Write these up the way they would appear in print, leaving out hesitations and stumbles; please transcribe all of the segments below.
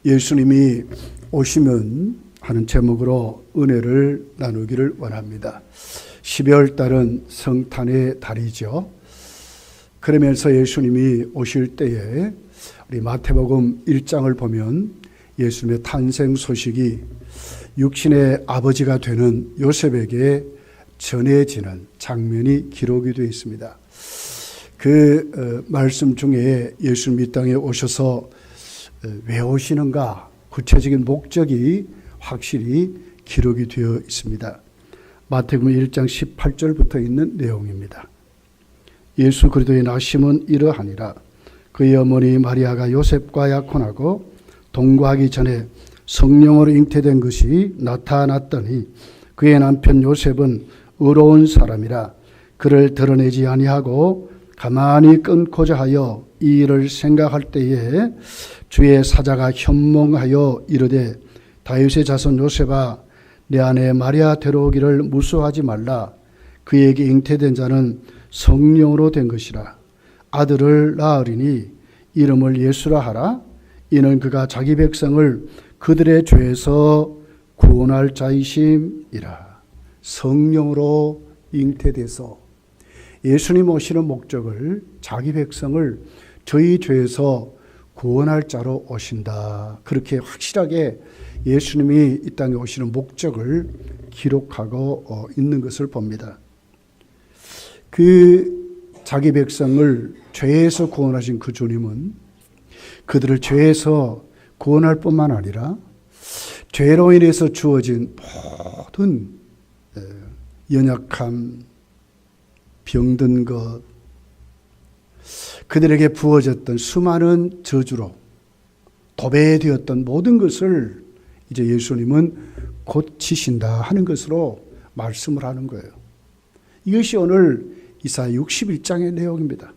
예수님이 오시면 하는 제목으로 은혜를 나누기를 원합니다. 12월 달은 성탄의 달이죠. 그러면서 예수님이 오실 때에 우리 마태복음 1장을 보면 예수님의 탄생 소식이 육신의 아버지가 되는 요셉에게 전해지는 장면이 기록이 되어 있습니다. 그 말씀 중에 예수님이 이 땅에 오셔서 왜 오시는가 구체적인 목적이 확실히 기록이 되어 있습니다. 마태복음 1장 18절부터 있는 내용입니다. 예수 그리스도의 나심은 이러하니라. 그의 어머니 마리아가 요셉과 약혼하고 동거하기 전에 성령으로 잉태된 것이 나타났더니 그의 남편 요셉은 의로운 사람이라 그를 드러내지 아니하고 가만히 끊고자 하여 이 일을 생각할 때에 주의 사자가 현몽하여 이르되 다윗의 자손 요셉아 내 아내 마리아 데려오기를 무수하지 말라. 그에게 잉태된 자는 성령으로 된 것이라. 아들을 낳으리니 이름을 예수라 하라. 이는 그가 자기 백성을 그들의 죄에서 구원할 자이심이라. 성령으로 잉태돼서 예수님 오시는 목적을 자기 백성을 저희 죄에서 구원할 자로 오신다. 그렇게 확실하게 예수님이 이 땅에 오시는 목적을 기록하고 있는 것을 봅니다. 그 자기 백성을 죄에서 구원하신 그 주님은 그들을 죄에서 구원할 뿐만 아니라 죄로 인해서 주어진 모든 연약함, 병든 것, 그들에게 부어졌던 수많은 저주로 도배되었던 모든 것을 이제 예수님은 고치신다 하는 것으로 말씀을 하는 거예요. 이것이 오늘 이사야 61장의 내용입니다.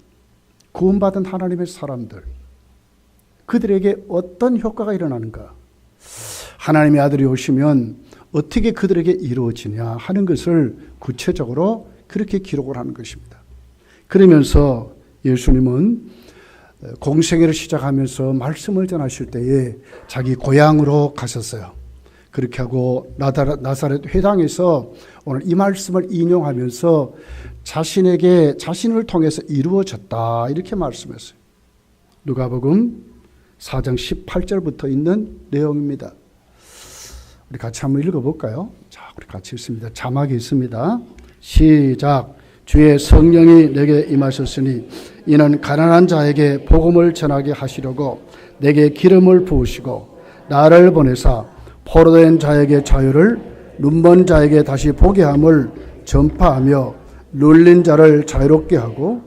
구원받은 하나님의 사람들, 그들에게 어떤 효과가 일어나는가? 하나님의 아들이 오시면 어떻게 그들에게 이루어지냐 하는 것을 구체적으로 그렇게 기록을 하는 것입니다. 그러면서 예수님은 공생애를 시작하면서 말씀을 전하실 때에 자기 고향으로 가셨어요. 그렇게 하고 나사렛 회당에서 오늘 이 말씀을 인용하면서 자신을 통해서 이루어졌다 이렇게 말씀했어요. 누가복음 4장 18절부터 있는 내용입니다. 우리 같이 한번 읽어볼까요? 자, 우리 같이 읽습니다. 자막이 있습니다. 시작. 주의 성령이 내게 임하셨으니 이는 가난한 자에게 복음을 전하게 하시려고 내게 기름을 부으시고 나를 보내사 포로된 자에게 자유를 눈먼 자에게 다시 보게 함을 전파하며 눌린 자를 자유롭게 하고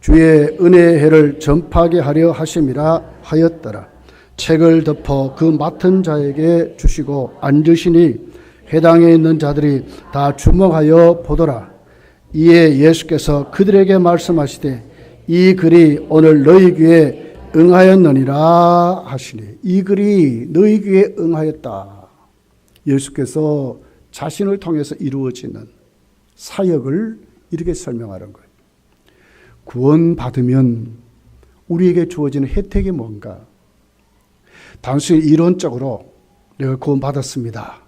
주의 은혜의 해를 전파하게 하려 하심이라 하였더라. 책을 덮어 그 맡은 자에게 주시고 앉으시니 회당에 있는 자들이 다 주목하여 보더라. 이에 예수께서 그들에게 말씀하시되 이 글이 오늘 너희 귀에 응하였느니라 하시니 이 글이 너희 귀에 응하였다. 예수께서 자신을 통해서 이루어지는 사역을 이렇게 설명하는 거예요. 구원받으면 우리에게 주어지는 혜택이 뭔가? 단순히 이론적으로 내가 구원받았습니다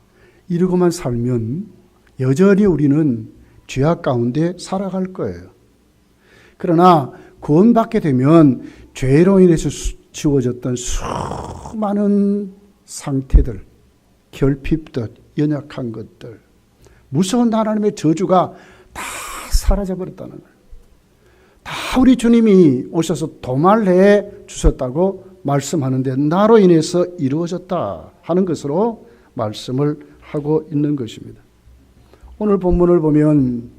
이러고만 살면 여전히 우리는 죄악 가운데 살아갈 거예요. 그러나 구원받게 되면 죄로 인해서 지워졌던 수많은 상태들, 결핍들, 연약한 것들, 무서운 하나님의 저주가 다 사라져버렸다는 거예요. 다 우리 주님이 오셔서 도말해 주셨다고 말씀하는데 나로 인해서 이루어졌다 하는 것으로 말씀을 하고 있는 것입니다. 오늘 본문을 보면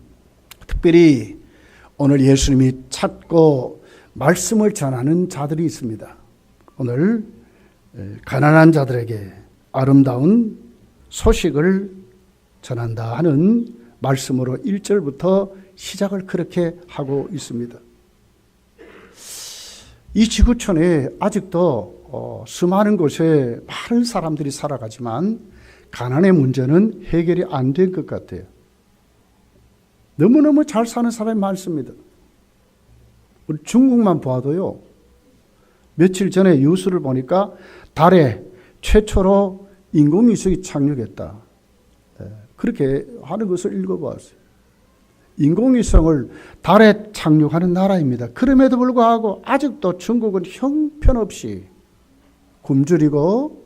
특별히 오늘 예수님이 찾고 말씀을 전하는 자들이 있습니다. 오늘 가난한 자들에게 아름다운 소식을 전한다 하는 말씀으로 1절부터 시작을 그렇게 하고 있습니다. 이 지구촌에 아직도 수많은 곳에 많은 사람들이 살아가지만 가난의 문제는 해결이 안 된 것 같아요. 너무너무 잘 사는 사람이 많습니다. 우리 중국만 봐도요. 며칠 전에 뉴스를 보니까 달에 최초로 인공위성이 착륙했다. 그렇게 하는 것을 읽어보았어요. 인공위성을 달에 착륙하는 나라입니다. 그럼에도 불구하고 아직도 중국은 형편없이 굶주리고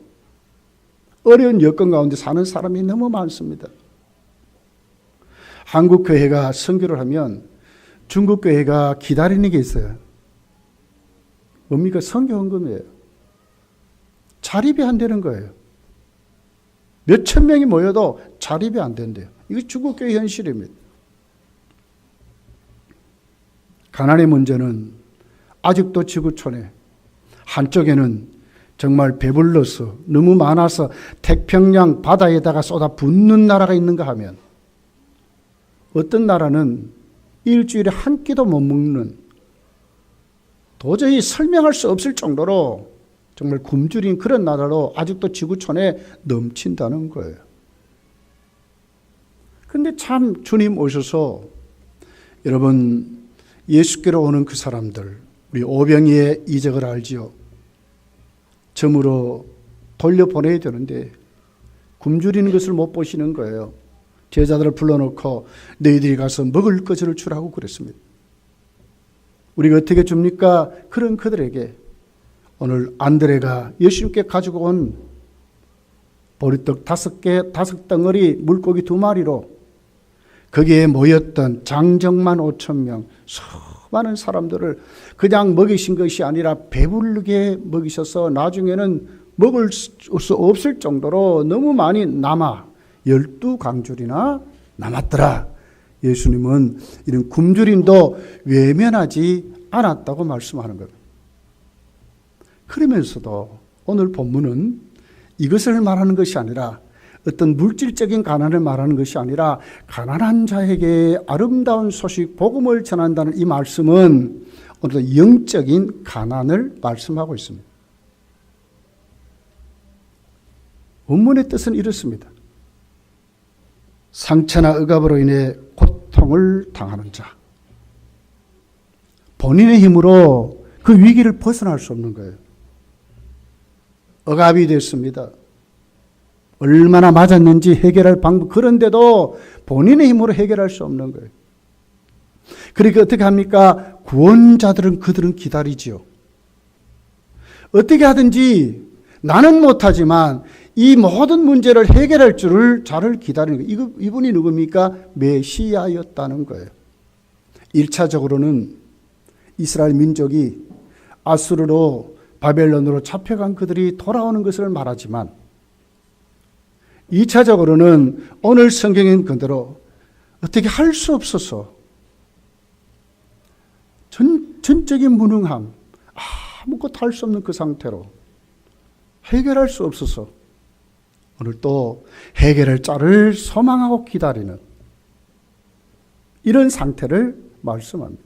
어려운 여건 가운데 사는 사람이 너무 많습니다. 한국 교회가 선교를 하면 중국 교회가 기다리는 게 있어요. 뭡니까? 선교 헌금이에요. 자립이 안 되는 거예요. 몇천 명이 모여도 자립이 안 된대요. 이거 중국 교회 현실입니다. 가난의 문제는 아직도 지구촌에 한쪽에는 정말 배불러서 너무 많아서 태평양 바다에다가 쏟아 붓는 나라가 있는가 하면 어떤 나라는 일주일에 한 끼도 못 먹는 도저히 설명할 수 없을 정도로 정말 굶주린 그런 나라로 아직도 지구촌에 넘친다는 거예요. 그런데 참 주님 오셔서 여러분 예수께로 오는 그 사람들 우리 오병이의 이적을 알지요. 점으로 돌려보내야 되는데 굶주리는 것을 못 보시는 거예요. 제자들을 불러놓고 너희들이 가서 먹을 것을 주라고 그랬습니다. 우리가 어떻게 줍니까? 그런 그들에게 오늘 안드레가 예수님께 가지고 온 보리떡 5개, 5덩어리, 물고기 2마리로 거기에 모였던 장정만 5,000명, 수많은 사람들을 그냥 먹이신 것이 아니라 배부르게 먹이셔서 나중에는 먹을 수 없을 정도로 너무 많이 남아 12강줄이나 남았더라. 예수님은 이런 굶주림도 외면하지 않았다고 말씀하는 겁니다. 그러면서도 오늘 본문은 이것을 말하는 것이 아니라 어떤 물질적인 가난을 말하는 것이 아니라 가난한 자에게 아름다운 소식, 복음을 전한다는 이 말씀은 오늘도 영적인 가난을 말씀하고 있습니다. 원문의 뜻은 이렇습니다. 상처나 억압으로 인해 고통을 당하는 자. 본인의 힘으로 그 위기를 벗어날 수 없는 거예요. 억압이 됐습니다. 얼마나 맞았는지 해결할 방법, 그런데도 본인의 힘으로 해결할 수 없는 거예요. 그러니까 어떻게 합니까? 구원자들은 그들은 기다리지요. 어떻게 하든지 나는 못하지만 이 모든 문제를 해결할 줄을 자를 기다리는 거예요. 이분이 누굽니까? 메시아였다는 거예요. 1차적으로는 이스라엘 민족이 아수르로 바벨론으로 잡혀간 그들이 돌아오는 것을 말하지만 2차적으로는 오늘 성경인 그대로 어떻게 할 수 없어서 전적인 무능함, 아무것도 할 수 없는 그 상태로 해결할 수 없어서 오늘 또 해결할 자를 소망하고 기다리는 이런 상태를 말씀합니다.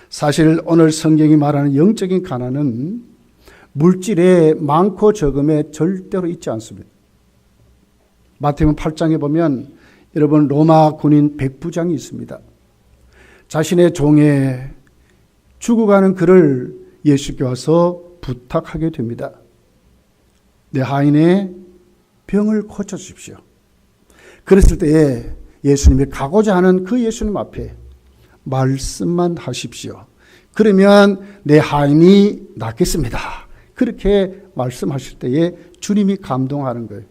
사실 오늘 성경이 말하는 영적인 가난은 물질의 많고 적음에 절대로 있지 않습니다. 마태복음 8장에 보면 여러분 로마 군인 백부장이 있습니다. 자신의 종에 죽어가는 그를 예수께 와서 부탁하게 됩니다. 내 하인의 병을 고쳐주십시오. 그랬을 때에 예수님이 가고자 하는 그 예수님 앞에 말씀만 하십시오. 그러면 내 하인이 낫겠습니다. 그렇게 말씀하실 때에 주님이 감동하는 거예요.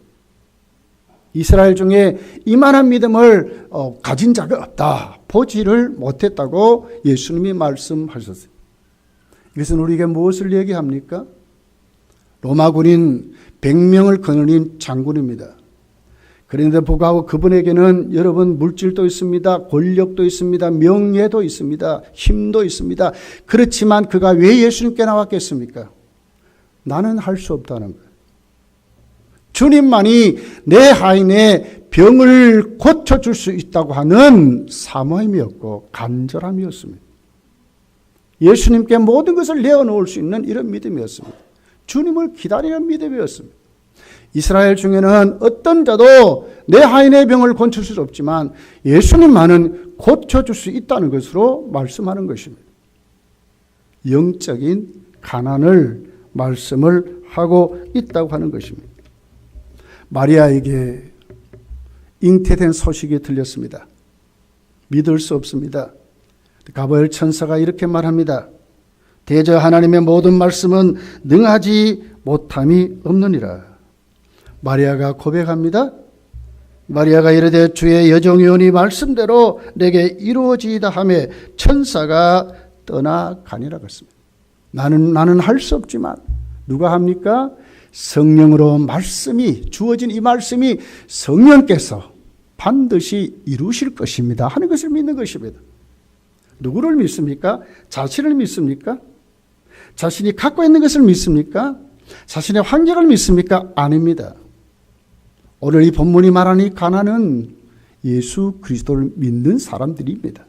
이스라엘 중에 이만한 믿음을 가진 자가 없다. 보지를 못했다고 예수님이 말씀하셨어요. 이것은 우리에게 무엇을 얘기합니까? 로마 군인 100명을 거느린 장군입니다. 그런데 불구하고 그분에게는 여러분 물질도 있습니다. 권력도 있습니다. 명예도 있습니다. 힘도 있습니다. 그렇지만 그가 왜 예수님께 나왔겠습니까? 나는 할 수 없다는 거예요. 주님만이 내 하인의 병을 고쳐줄 수 있다고 하는 사모함이었고 간절함이었습니다. 예수님께 모든 것을 내어놓을 수 있는 이런 믿음이었습니다. 주님을 기다리는 믿음이었습니다. 이스라엘 중에는 어떤 자도 내 하인의 병을 고칠 수 없지만 예수님만은 고쳐줄 수 있다는 것으로 말씀하는 것입니다. 영적인 가난을 말씀을 하고 있다고 하는 것입니다. 마리아에게 잉태된 소식이 들렸습니다. 믿을 수 없습니다. 가브리엘 천사가 이렇게 말합니다. 대저 하나님의 모든 말씀은 능하지 못함이 없느니라. 마리아가 고백합니다. 마리아가 이르되 주의 여종이오니 말씀대로 내게 이루어지이다 하매 천사가 떠나가니라 그랬습니다. 나는 할 수 없지만 누가 합니까? 성령으로 말씀이 주어진 이 말씀이 성령께서 반드시 이루실 것입니다 하는 것을 믿는 것입니다. 누구를 믿습니까? 자신을 믿습니까? 자신이 갖고 있는 것을 믿습니까? 자신의 환경을 믿습니까? 아닙니다. 오늘 이 본문이 말하는 이 가나는 예수 그리스도를 믿는 사람들입니다.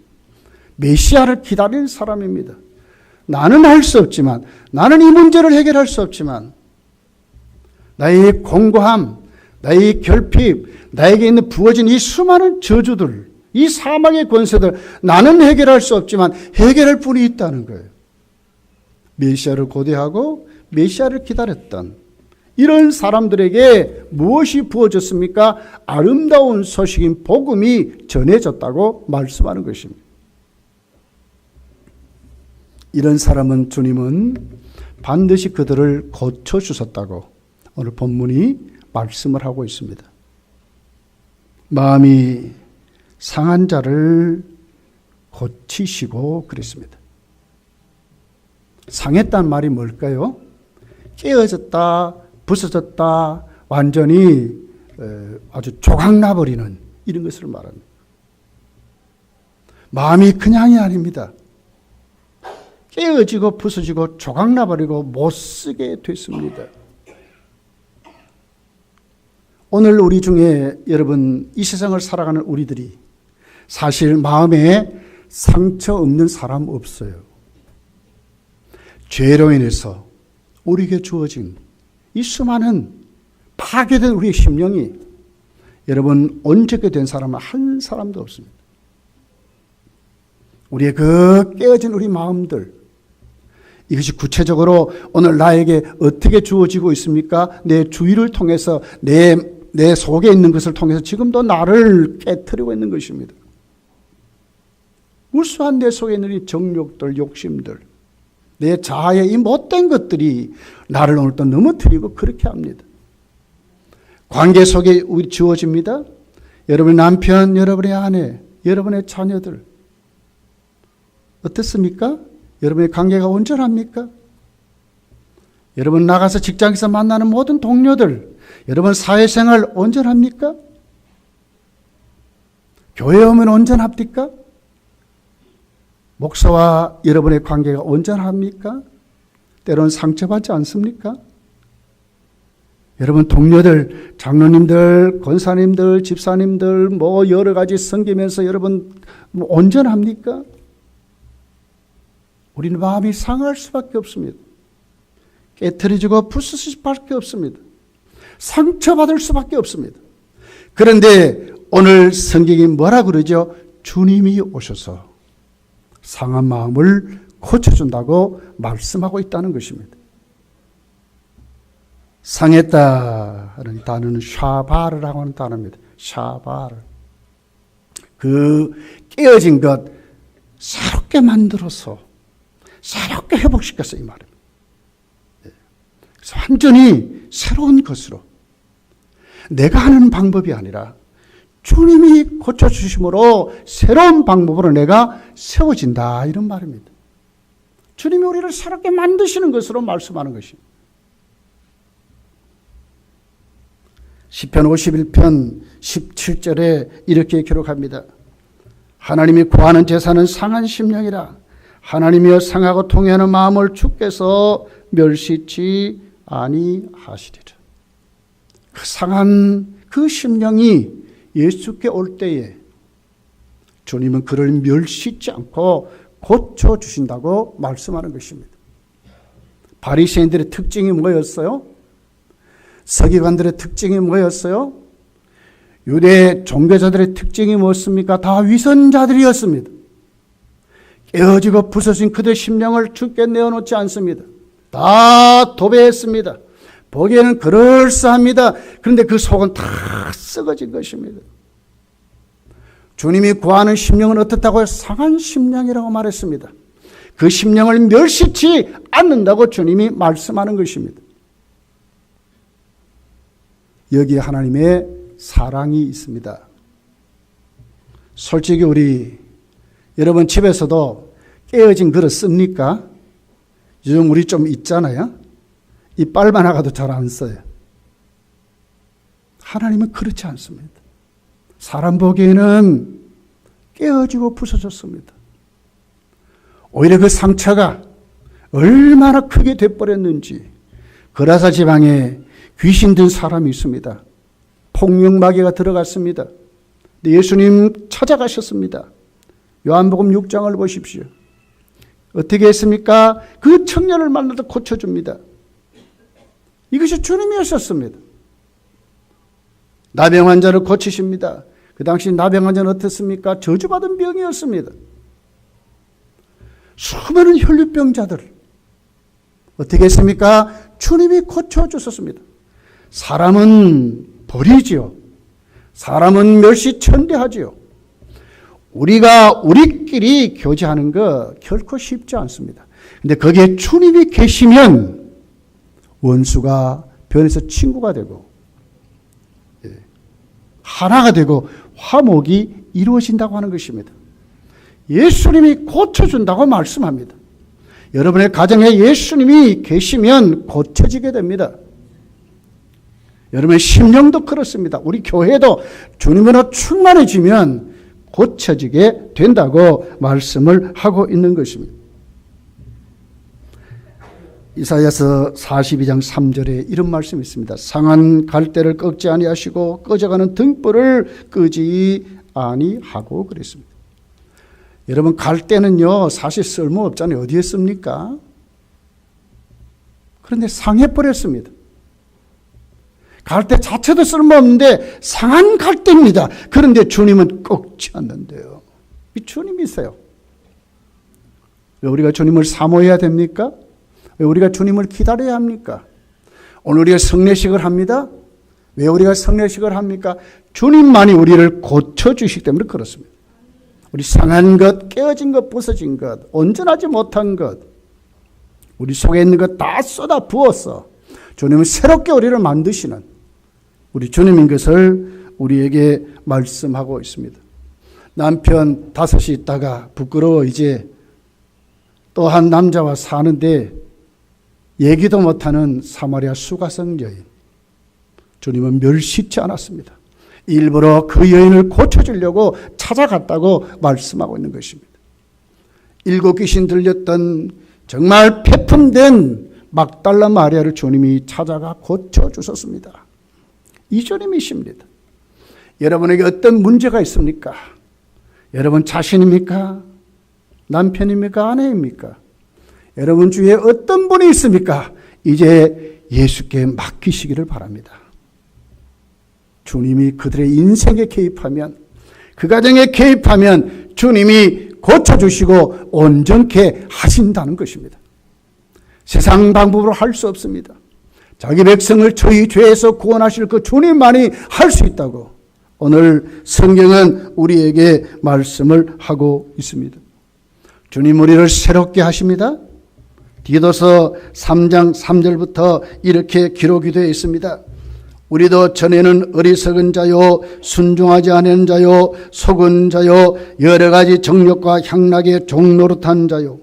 메시아를 기다리는 사람입니다. 나는 할 수 없지만, 나는 이 문제를 해결할 수 없지만, 나의 공고함, 나의 결핍, 나에게 있는 부어진 이 수많은 저주들, 이 사망의 권세들, 나는 해결할 수 없지만 해결할 분이 있다는 거예요. 메시아를 고대하고 메시아를 기다렸던 이런 사람들에게 무엇이 부어졌습니까? 아름다운 소식인 복음이 전해졌다고 말씀하는 것입니다. 이런 사람은 주님은 반드시 그들을 고쳐주셨다고 오늘 본문이 말씀을 하고 있습니다. 마음이 상한 자를 고치시고 그랬습니다. 상했다는 말이 뭘까요? 깨어졌다, 부서졌다, 완전히 아주 조각나버리는 이런 것을 말합니다. 마음이 그냥이 아닙니다. 깨어지고 부서지고 조각나버리고 못쓰게 됐습니다. 오늘 우리 중에 여러분 이 세상을 살아가는 우리들이 사실 마음에 상처 없는 사람 없어요. 죄로 인해서 우리에게 주어진 이 수많은 파괴된 우리의 심령이 여러분 온전하게 된 사람은 한 사람도 없습니다. 우리의 그 깨어진 우리 마음들, 이것이 구체적으로 오늘 나에게 어떻게 주어지고 있습니까? 내 주위를 통해서 내 속에 있는 것을 통해서 지금도 나를 깨트리고 있는 것입니다. 우수한 내 속에 있는 이 정욕들, 욕심들, 내 자아의 이 못된 것들이 나를 오늘 또 넘어뜨리고 그렇게 합니다. 관계 속에 주어집니다. 여러분의 남편, 여러분의 아내, 여러분의 자녀들 어떻습니까? 여러분의 관계가 온전합니까? 여러분 나가서 직장에서 만나는 모든 동료들, 여러분 사회생활 온전합니까? 교회 오면 온전합니까? 목사와 여러분의 관계가 온전합니까? 때로는 상처받지 않습니까? 여러분 동료들, 장로님들, 권사님들, 집사님들 뭐 여러 가지 섬기면서 여러분 온전합니까? 우리는 마음이 상할 수밖에 없습니다. 깨트려지고 부서질 수밖에 없습니다. 상처받을 수밖에 없습니다. 그런데 오늘 성경이 뭐라 그러죠? 주님이 오셔서 상한 마음을 고쳐준다고 말씀하고 있다는 것입니다. 상했다 하는 단어는 샤바르라고 하는 단어입니다. 샤바르. 그 깨어진 것 새롭게 만들어서 새롭게 회복시켰어요, 이 말입니다. 그래서 완전히 새로운 것으로 내가 하는 방법이 아니라 주님이 고쳐주심으로 새로운 방법으로 내가 세워진다 이런 말입니다. 주님이 우리를 새롭게 만드시는 것으로 말씀하는 것입니다. 시편 51편 17절에 이렇게 기록합니다. 하나님이 구하는 제사는 상한 심령이라 하나님이여 상하고 통회하는 마음을 주께서 멸시치 아니하시리라. 그 상한 그 심령이 예수께 올 때에 주님은 그를 멸시치 않고 고쳐주신다고 말씀하는 것입니다. 바리새인들의 특징이 뭐였어요? 서기관들의 특징이 뭐였어요? 유대 종교자들의 특징이 무엇입니까? 다 위선자들이었습니다. 깨어지고 부서진 그들의 심령을 주께 내어놓지 않습니다. 다 도배했습니다. 보기에는 그럴싸합니다. 그런데 그 속은 다 썩어진 것입니다. 주님이 구하는 심령은 어떻다고요? 상한 심령이라고 말했습니다. 그 심령을 멸시치 않는다고 주님이 말씀하는 것입니다. 여기에 하나님의 사랑이 있습니다. 솔직히 여러분 집에서도 깨어진 그릇 씁니까? 요즘 우리 좀 있잖아요. 이빨만 나가도 잘 안 써요. 하나님은 그렇지 않습니다. 사람 보기에는 깨어지고 부서졌습니다. 오히려 그 상처가 얼마나 크게 돼버렸는지. 거라사 지방에 귀신 든 사람이 있습니다. 폭력마귀가 들어갔습니다. 예수님 찾아가셨습니다. 요한복음 6장을 보십시오. 어떻게 했습니까? 그 청년을 만나서 고쳐줍니다. 이것이 주님이었습니다. 나병 환자를 고치십니다. 그 당시 나병 환자는 어떻습니까? 저주받은 병이었습니다. 수많은 혈류병자들 어떻게 했습니까? 주님이 고쳐주셨습니다. 사람은 버리지요. 사람은 멸시천대하지요. 우리가 우리끼리 교제하는 거 결코 쉽지 않습니다. 근데 거기에 주님이 계시면 원수가 변해서 친구가 되고 하나가 되고 화목이 이루어진다고 하는 것입니다. 예수님이 고쳐준다고 말씀합니다. 여러분의 가정에 예수님이 계시면 고쳐지게 됩니다. 여러분의 심령도 그렇습니다. 우리 교회도 주님으로 충만해지면 고쳐지게 된다고 말씀을 하고 있는 것입니다. 이사야서 42장 3절에 이런 말씀이 있습니다. 상한 갈대를 꺾지 아니하시고 꺼져가는 등불을 끄지 아니하고 그랬습니다. 여러분 갈대는요 사실 쓸모없잖아요. 어디에 씁니까? 그런데 상해버렸습니다. 갈대 자체도 쓸모없는데 상한 갈대입니다. 그런데 주님은 꺾지 않는데요. 이 주님이세요. 왜 우리가 주님을 사모해야 됩니까? 왜 우리가 주님을 기다려야 합니까? 오늘 우리가 성례식을 합니다. 왜 우리가 성례식을 합니까? 주님만이 우리를 고쳐주시기 때문에 그렇습니다. 우리 상한 것, 깨어진 것, 부서진 것, 온전하지 못한 것, 우리 속에 있는 것 다 쏟아 부어서 주님은 새롭게 우리를 만드시는 우리 주님인 것을 우리에게 말씀하고 있습니다. 남편 5이 있다가 부끄러워 이제 또 한 남자와 사는데 얘기도 못하는 사마리아 수가성 여인. 주님은 멸시치 않았습니다. 일부러 그 여인을 고쳐주려고 찾아갔다고 말씀하고 있는 것입니다. 7 귀신 들렸던 정말 패품된 막달라 마리아를 주님이 찾아가 고쳐주셨습니다. 이 주님이십니다. 여러분에게 어떤 문제가 있습니까? 여러분 자신입니까? 남편입니까? 아내입니까? 여러분 주위에 어떤 분이 있습니까? 이제 예수께 맡기시기를 바랍니다. 주님이 그들의 인생에 개입하면, 그 가정에 개입하면 주님이 고쳐주시고 온전케 하신다는 것입니다. 세상 방법으로 할 수 없습니다. 자기 백성을 저희 죄에서 구원하실 그 주님만이 할 수 있다고 오늘 성경은 우리에게 말씀을 하고 있습니다. 주님 우리를 새롭게 하십니다. 디도서 3장 3절부터 이렇게 기록이 되어 있습니다. 우리도 전에는 어리석은 자요, 순종하지 않은 자요, 속은 자요, 여러 가지 정욕과 향락의 종노릇한 자요,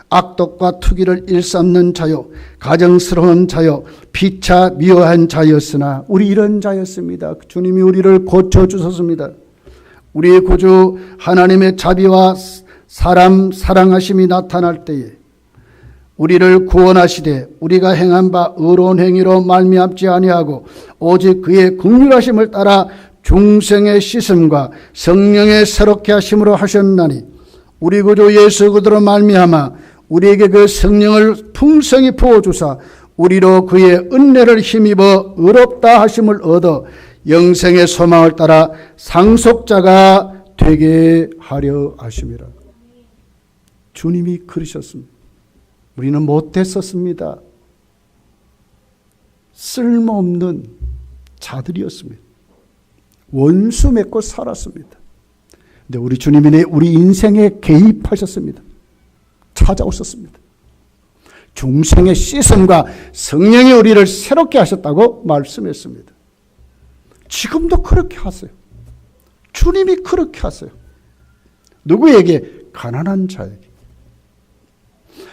악독과 투기를 일삼는 자요, 가정스러운 자요, 피차 미워한 자였으나 우리 이런 자였습니다. 주님이 우리를 고쳐주셨습니다. 우리의 구주 하나님의 자비와 사람 사랑하심이 나타날 때에 우리를 구원하시되 우리가 행한 바 의로운 행위로 말미암지 아니하고 오직 그의 긍휼하심을 따라 중생의 씻음과 성령의 새롭게 하심으로 하셨나니 우리 구주 예수 그리스도로 말미암아 우리에게 그 성령을 풍성히 부어주사 우리로 그의 은혜를 힘입어 의롭다 하심을 얻어 영생의 소망을 따라 상속자가 되게 하려 하심이라. 주님이 그러셨습니다. 우리는 못했었습니다. 쓸모없는 자들이었습니다. 원수 맺고 살았습니다. 근데 우리 주님이 우리 인생에 개입하셨습니다. 찾아오셨습니다. 중생의 시선과 성령이 우리를 새롭게 하셨다고 말씀했습니다. 지금도 그렇게 하세요. 주님이 그렇게 하세요. 누구에게? 가난한 자에게.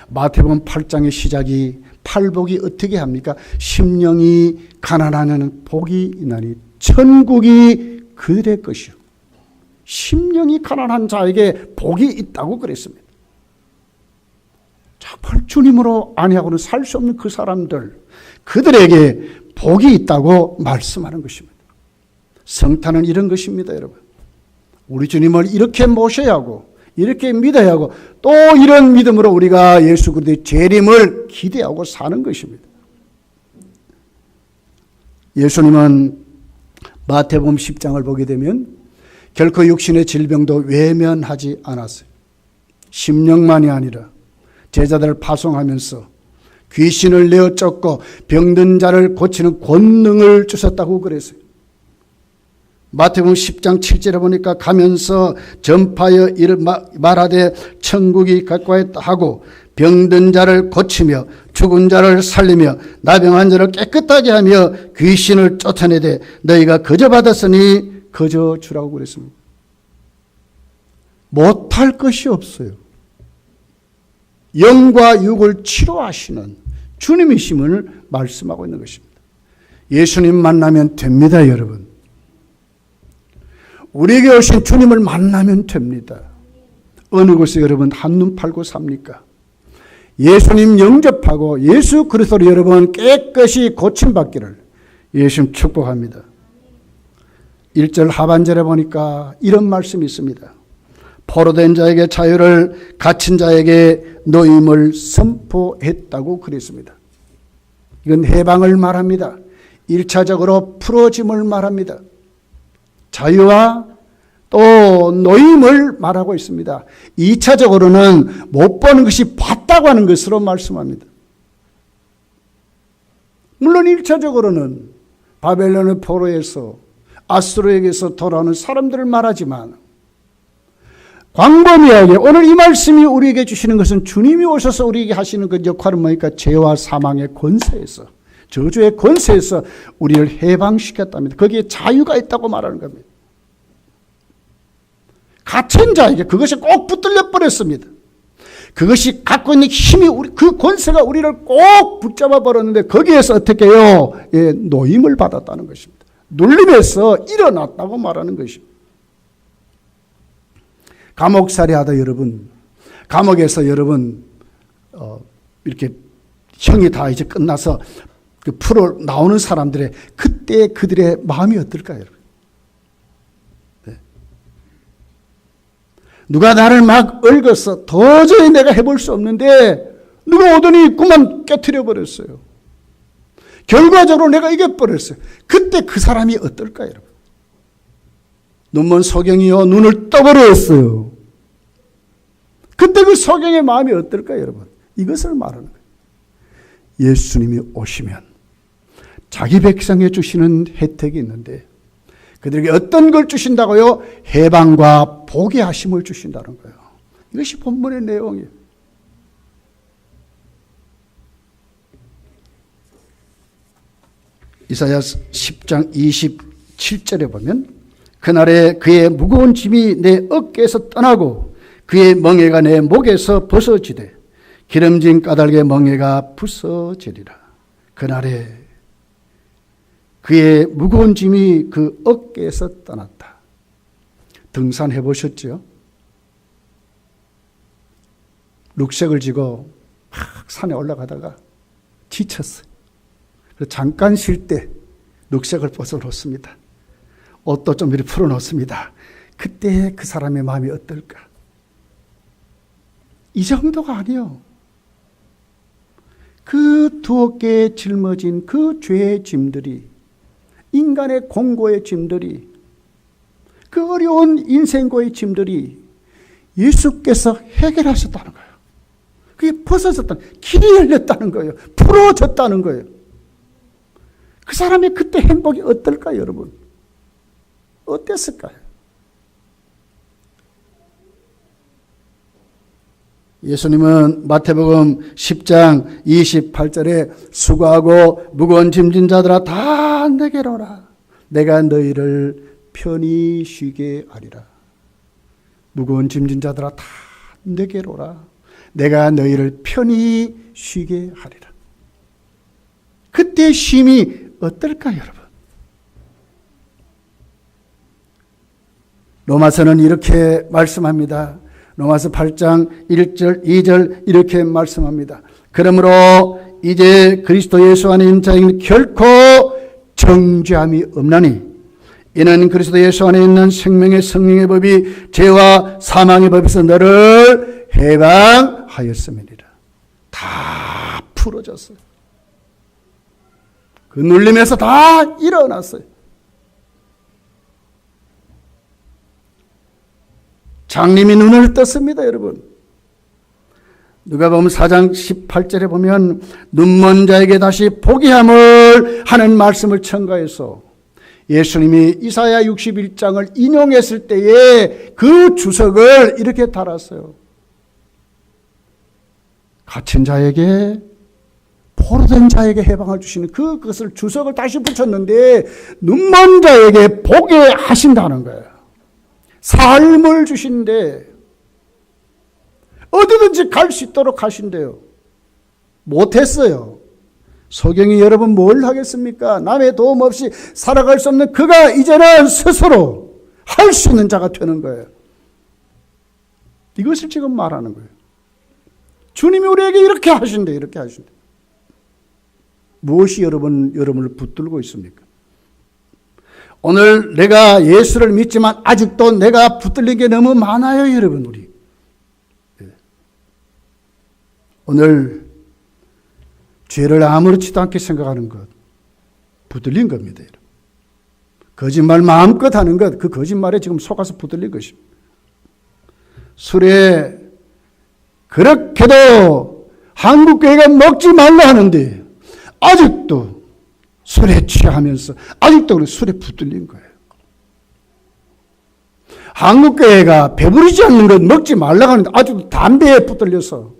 마태복음 8장의 시작이 팔복이 어떻게 합니까? 심령이 가난하는 복이 있나니 천국이 그들의 것이요. 심령이 가난한 자에게 복이 있다고 그랬습니다. 정말 주님으로 아니하고는 살 수 없는 그 사람들, 그들에게 복이 있다고 말씀하는 것입니다. 성탄은 이런 것입니다, 여러분. 우리 주님을 이렇게 모셔야 하고 이렇게 믿어야 하고 또 이런 믿음으로 우리가 예수 그리스도의 재림을 기대하고 사는 것입니다. 예수님은 마태복음 10장을 보게 되면 결코 육신의 질병도 외면하지 않았어요. 심령만이 아니라 제자들을 파송하면서 귀신을 내어 쫓고 병든 자를 고치는 권능을 주셨다고 그랬어요. 마태복음 10장 7절에 보니까 가면서 전파하여 이를 말하되 천국이 가까이 있다 하고 병든 자를 고치며 죽은 자를 살리며 나병한 자를 깨끗하게 하며 귀신을 쫓아내되 너희가 거저 받았으니 거저 주라고 그랬습니다. 못할 것이 없어요. 영과 육을 치료하시는 주님이심을 말씀하고 있는 것입니다. 예수님 만나면 됩니다, 여러분. 우리에게 오신 주님을 만나면 됩니다. 어느 곳에 여러분 한눈 팔고 삽니까? 예수님 영접하고 예수 그리스도로 여러분 깨끗이 고침받기를 예수님 축복합니다. 1절 하반절에 보니까 이런 말씀이 있습니다. 포로된 자에게 자유를, 갇힌 자에게 노임을 선포했다고 그랬습니다. 이건 해방을 말합니다. 1차적으로 풀어짐을 말합니다. 자유와 또 노임을 말하고 있습니다. 2차적으로는 못 보는 것이 봤다고 하는 것으로 말씀합니다. 물론 1차적으로는 바벨론의 포로에서 아수르에게서 돌아오는 사람들을 말하지만 광범위하게 오늘 이 말씀이 우리에게 주시는 것은 주님이 오셔서 우리에게 하시는 그 역할은 뭐니까 죄와 사망의 권세에서, 저주의 권세에서 우리를 해방시켰답니다. 거기에 자유가 있다고 말하는 겁니다. 갇힌 자에게 그것이 꼭 붙들려 버렸습니다. 그것이 갖고 있는 힘이 그 권세가 우리를 꼭 붙잡아 버렸는데 거기에서 어떻게 해요? 노임을 받았다는 것입니다. 눌림에서 일어났다고 말하는 것입니다. 감옥살이 하다 여러분, 감옥에서 여러분 이렇게 형이 다 이제 끝나서 그 풀어 나오는 사람들의 그때 그들의 마음이 어떨까요, 여러분? 네. 누가 나를 막 얽어서 도저히 내가 해볼 수 없는데 누가 오더니 그만 깨트려 버렸어요. 결과적으로 내가 이겨버렸어요. 그때 그 사람이 어떨까요, 여러분? 눈먼 소경이요 눈을 떠버렸어요. 그때 그 소경의 마음이 어떨까요, 여러분? 이것을 말하는 거예요. 예수님이 오시면 자기 백성에 주시는 혜택이 있는데 그들에게 어떤 걸 주신다고요? 해방과 복의 하심을 주신다는 거예요. 이것이 본문의 내용이에요. 이사야 10장 27절에 보면 그날에 그의 무거운 짐이 내 어깨에서 떠나고 그의 멍에가 내 목에서 벗어지되 기름진 까닭의 멍에가 부서지리라. 그날에 그의 무거운 짐이 그 어깨에서 떠났다. 등산해 보셨죠? 룩색을 지고 막 산에 올라가다가 지쳤어요. 그래서 잠깐 쉴 때 룩색을 벗어놓습니다. 옷도 좀 이렇게 풀어놓습니다. 그때 그 사람의 마음이 어떨까? 이 정도가 아니요. 그 두 어깨에 짊어진 그 죄의 짐들이, 인간의 공고의 짐들이, 그 어려운 인생고의 짐들이 예수께서 해결하셨다는 거예요. 그게 벗어졌다는, 길이 열렸다는 거예요. 풀어졌다는 거예요. 그 사람의 그때 행복이 어떨까요, 여러분? 어땠을까요? 예수님은 마태복음 10장 28절에 수고하고 무거운 짐진 자들아 다 내게로 오라. 내가 너희를 편히 쉬게 하리라. 무거운 짐진 자들아 다 내게로 오라. 내가 너희를 편히 쉬게 하리라. 그때 쉼이 어떨까요, 여러분? 로마서는 이렇게 말씀합니다. 로마서 8장 1절 2절 이렇게 말씀합니다. 그러므로 이제 그리스도 예수 안에 있는 자에게는 결코 정죄함이 없나니 이는 그리스도 예수 안에 있는 생명의 성령의 법이 죄와 사망의 법에서 너를 해방하였음이니라. 다 풀어졌어요. 그 눌림에서 다 일어났어요. 장님이 눈을 떴습니다, 여러분. 누가복음 4장 18절에 보면 눈먼 자에게 다시 보게 함을 하는 말씀을 첨가해서 예수님이 이사야 61장을 인용했을 때에 그 주석을 이렇게 달았어요. 갇힌 자에게 포로된 자에게 해방을 주시는 그것을 주석을 다시 붙였는데 눈먼 자에게 보게 하신다는 거예요. 삶을 주신대. 어디든지 갈 수 있도록 하신대요. 못했어요. 소경이 여러분 뭘 하겠습니까? 남의 도움 없이 살아갈 수 없는 그가 이제는 스스로 할 수 있는 자가 되는 거예요. 이것을 지금 말하는 거예요. 주님이 우리에게 이렇게 하신대, 이렇게 하신대. 무엇이 여러분을 붙들고 있습니까? 오늘 내가 예수를 믿지만 아직도 내가 붙들린 게 너무 많아요, 여러분, 우리. 오늘 죄를 아무렇지도 않게 생각하는 것, 붙들린 겁니다, 여러분. 거짓말 마음껏 하는 것, 그 거짓말에 지금 속아서 붙들린 것입니다. 술에 그렇게도 한국교회가 먹지 말라 하는데 아직도 술에 취하면서 아직도 술에 붙들린 거예요. 한국교회가 배부르지 않는 것 먹지 말라고 하는데 아직도 담배에 붙들려서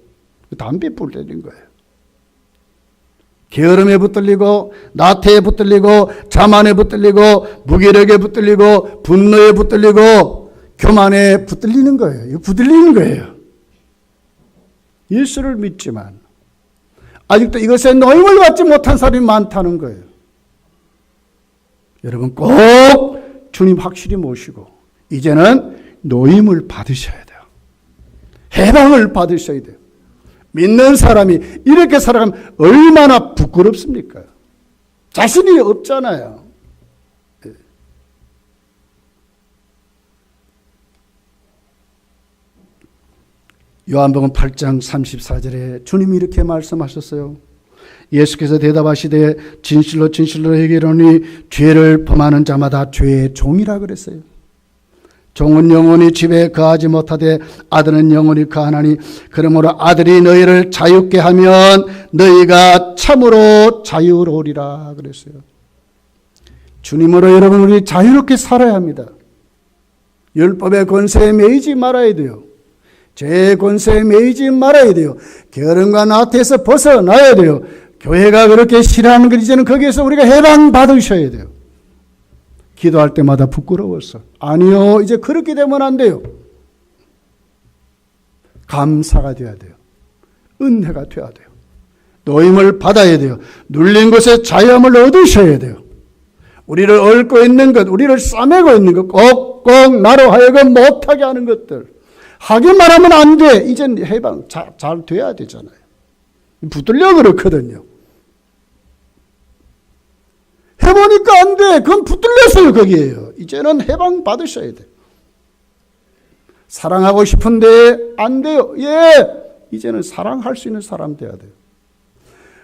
담배에 붙들린 거예요. 게으름에 붙들리고 나태에 붙들리고 자만에 붙들리고 무기력에 붙들리고 분노에 붙들리고 교만에 붙들리는 거예요. 이거 붙들리는 거예요. 예수를 믿지만 아직도 이것에 노임을 받지 못한 사람이 많다는 거예요. 여러분 꼭 주님 확실히 모시고 이제는 노임을 받으셔야 돼요. 해방을 받으셔야 돼요. 믿는 사람이 이렇게 살아가면 얼마나 부끄럽습니까? 자신이 없잖아요. 요한복음 8장 34절에 주님이 이렇게 말씀하셨어요. 예수께서 대답하시되 진실로 진실로 너희에게 이르노니 죄를 범하는 자마다 죄의 종이라 그랬어요. 종은 영원히 집에 거하지 못하되 아들은 영원히 거하나니 그러므로 아들이 너희를 자유케 하면 너희가 참으로 자유로우리라 그랬어요. 주님으로 여러분 우리 자유롭게 살아야 합니다. 율법의 권세에 매이지 말아야 돼요. 죄의 권세에 매이지 말아야 돼요. 게으름과 나태에서 벗어나야 돼요. 교회가 그렇게 싫어하는 것 이제는 거기에서 우리가 해방받으셔야 돼요. 기도할 때마다 부끄러워서 아니요 이제 그렇게 되면 안 돼요. 감사가 돼야 돼요. 은혜가 돼야 돼요. 노임을 받아야 돼요. 눌린 곳에 자유함을 얻으셔야 돼요. 우리를 얽고 있는 것, 우리를 싸매고 있는 것, 꼭꼭 나로 하여금 못하게 하는 것들 하기만 하면 안 돼. 이젠 해방 잘 돼야 되잖아요. 붙들려 그렇거든요. 해보니까 안 돼. 그건 붙들렸어요 거기에요. 이제는 해방 받으셔야 돼. 사랑하고 싶은데 안 돼요. 예, 이제는 사랑할 수 있는 사람 돼야 돼요.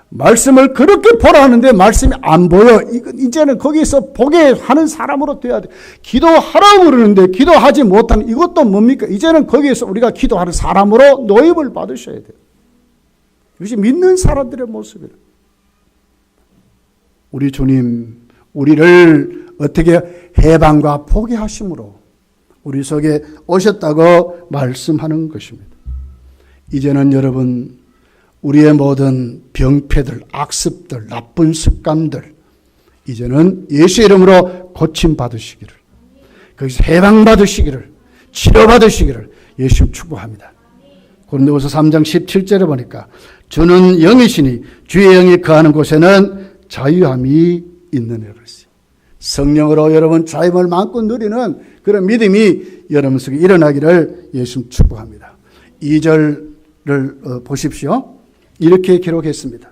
말씀을 그렇게 보라 하는데 말씀이 안 보여. 이제는 거기서 보게 하는 사람으로 돼야 돼. 기도하라고 그러는데 기도하지 못하는 이것도 뭡니까? 이제는 거기에서 우리가 기도하는 사람으로 노임을 받으셔야 돼요. 이것이 믿는 사람들의 모습이에요. 우리 주님 우리를 어떻게 해방과 포기하심으로 우리 속에 오셨다고 말씀하는 것입니다. 이제는 여러분 우리의 모든 병폐들, 악습들, 나쁜 습관들 이제는 예수 이름으로 고침받으시기를, 거기서 해방받으시기를, 치료받으시기를 예수 축복합니다. 고린도후서 3장 17절에 보니까 주는 영이시니 주의 영이 거하는 곳에는 자유함이 있느니라 그랬어요. 성령으로 여러분 자유함을 마음껏 누리는 그런 믿음이 여러분 속에 일어나기를 예수 축복합니다. 2절을 보십시오. 이렇게 기록했습니다.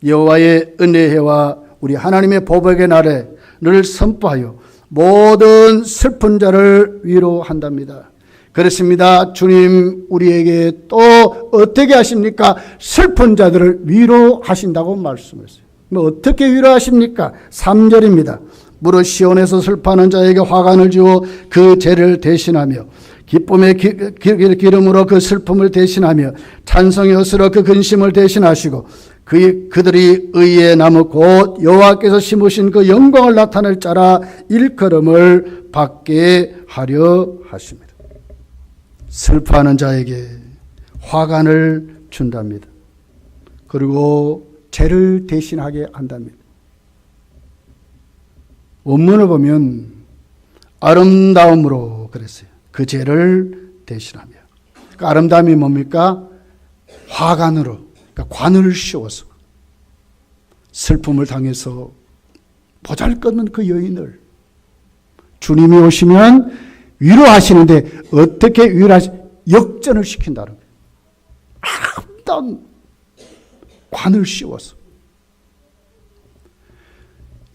여호와의 은혜와 우리 하나님의 보복의 날에를 선포하여 모든 슬픈 자를 위로한답니다. 그렇습니다. 주님 우리에게 또 어떻게 하십니까? 슬픈 자들을 위로하신다고 말씀했어요. 어떻게 위로하십니까? 3절입니다. 무릇 시온에서 슬퍼하는 자에게 화관을 주어 그 죄를 대신하며 기쁨의 기름으로 그 슬픔을 대신하며 찬송의 옷으로 그 근심을 대신하시고 그들이 의의 나무 곧 여호와께서 심으신 그 영광을 나타낼 자라 일컬음을 받게 하려 하십니다. 슬퍼하는 자에게 화관을 준답니다. 그리고 죄를 대신하게 한답니다. 원문을 보면 아름다움으로 그랬어요. 그 죄를 대신하며. 그 아름다움이 뭡니까? 화관으로, 그러니까 관을 씌워서 슬픔을 당해서 보잘것없는 그 여인을 주님이 오시면 위로하시는데 어떻게 역전을 시킨다는 거예요. 아름다운 관을 씌워서.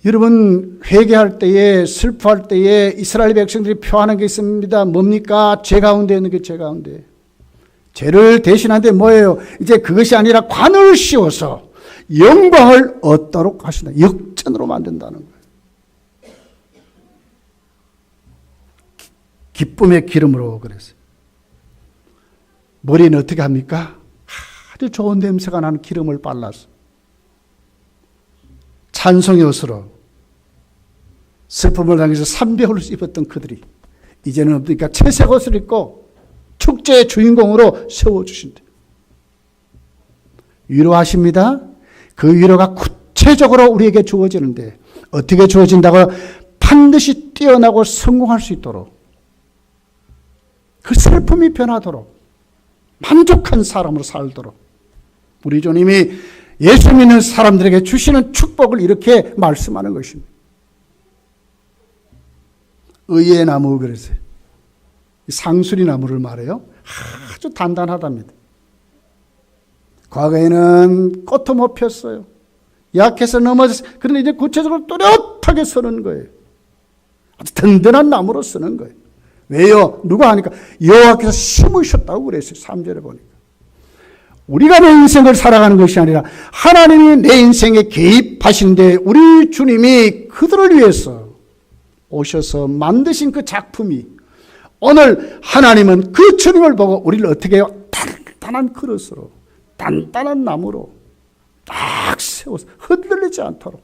여러분 회개할 때에 슬퍼할 때에 이스라엘 백성들이 표하는 게 있습니다. 뭡니까? 죄 가운데 있는 게 죄 가운데. 죄를 대신하는데 뭐예요? 이제 그것이 아니라 관을 씌워서 영광을 얻도록 하신다. 역전으로 만든다는 거예요. 기쁨의 기름으로 그랬어요. 머리는 어떻게 합니까? 아주 좋은 냄새가 나는 기름을 발라서 찬송의 옷으로 슬픔을 당해서 삼배옷을 입었던 그들이 이제는 없으니까 채색 옷을 입고 축제의 주인공으로 세워주신대. 위로하십니다. 그 위로가 구체적으로 우리에게 주어지는데 어떻게 주어진다고? 반드시 뛰어나고 성공할 수 있도록, 그 슬픔이 변하도록, 만족한 사람으로 살도록 우리 주님이 예수 믿는 사람들에게 주시는 축복을 이렇게 말씀하는 것입니다. 의의 나무 그랬어요. 상수리 나무를 말해요. 아주 단단하답니다. 과거에는 꽃도 못 폈어요. 약해서 넘어졌어요. 그런데 이제 구체적으로 또렷하게 서는 거예요. 아주 든든한 나무로 쓰는 거예요. 왜요? 누가 하니까 여호와께서 심으셨다고 그랬어요. 3절에 보니까. 우리가 내 인생을 살아가는 것이 아니라 하나님이 내 인생에 개입하신데 우리 주님이 그들을 위해서 오셔서 만드신 그 작품이 오늘 하나님은 그 주님을 보고 우리를 어떻게 해요? 단단한 그릇으로, 단단한 나무로 딱 세워서 흔들리지 않도록.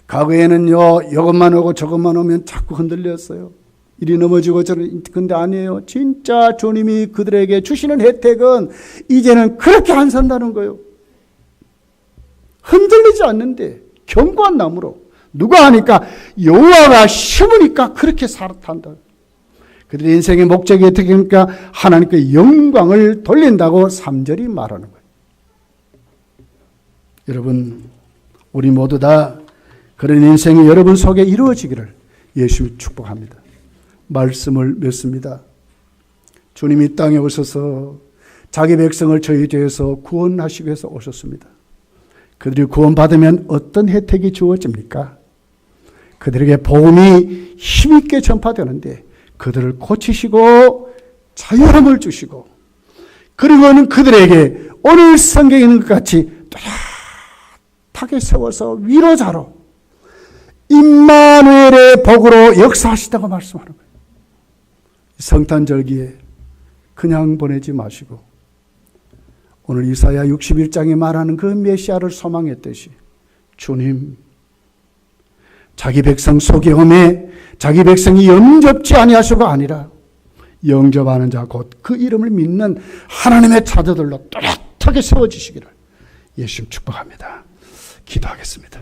과거에는요, 이것만 오고 저것만 오면 자꾸 흔들렸어요. 이리 넘어지고 저리. 근데 아니에요. 진짜 주님이 그들에게 주시는 혜택은 이제는 그렇게 안 산다는 거예요. 흔들리지 않는데 견고한 나무로. 누가 하니까? 여호와가 심으니까 그렇게 살아탄다. 그들의 인생의 목적이 어떻게 합니까? 하나님께 영광을 돌린다고 3절이 말하는 거예요. 여러분, 우리 모두 다 그런 인생이 여러분 속에 이루어지기를 예수 축복합니다. 말씀을 맺습니다. 주님이 이 땅에 오셔서 자기 백성을 저희 죄에서 구원하시기 위해서 오셨습니다. 그들이 구원받으면 어떤 혜택이 주어집니까? 그들에게 복음이 힘있게 전파되는데 그들을 고치시고 자유함을 주시고, 그리고는 그들에게 오늘 성경에 있는 것 같이 뚜렷하게 세워서 위로자로 임마누엘의 복으로 역사하시다고 말씀하는 거예요. 성탄절기에 그냥 보내지 마시고 오늘 이사야 61장에 말하는 그 메시아를 소망했듯이 주님, 자기 백성 소개함에 자기 백성이 영접지 아니하시가 아니라 영접하는 자 곧 그 이름을 믿는 하나님의 자녀들로 또렷하게 세워지시기를 예수님 축복합니다. 기도하겠습니다.